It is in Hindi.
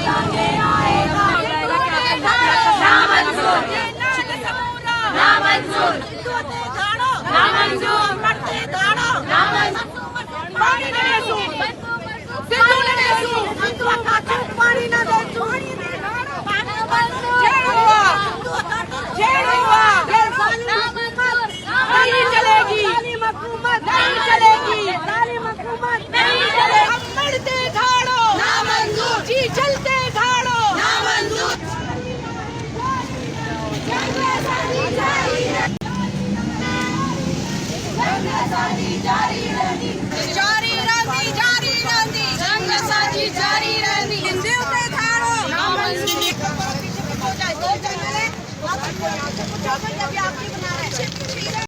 सामने आएगा। नामंजूर, नामंजूर, नामंजूर, मरते दाड़ो, नामंजूर, पानी न देसू, सिद्धू न देसू, पानी न देसू, जेल हुआ, जेल हुआ, नहीं चलेगी, नहीं चलेगी, नहीं चलेगी, अब मरते दाड़ो, नामंजूर, जी चलते दाड़ो, नामंजूर। जारी रहंदी, जारी रहंदी, जारी रहंदी, जंग असांजी जारी रहंदी। हिंदू ते थाड़ो नामंजूर। हो जाए 2 चैनल है, आप भी बना रहे हैं।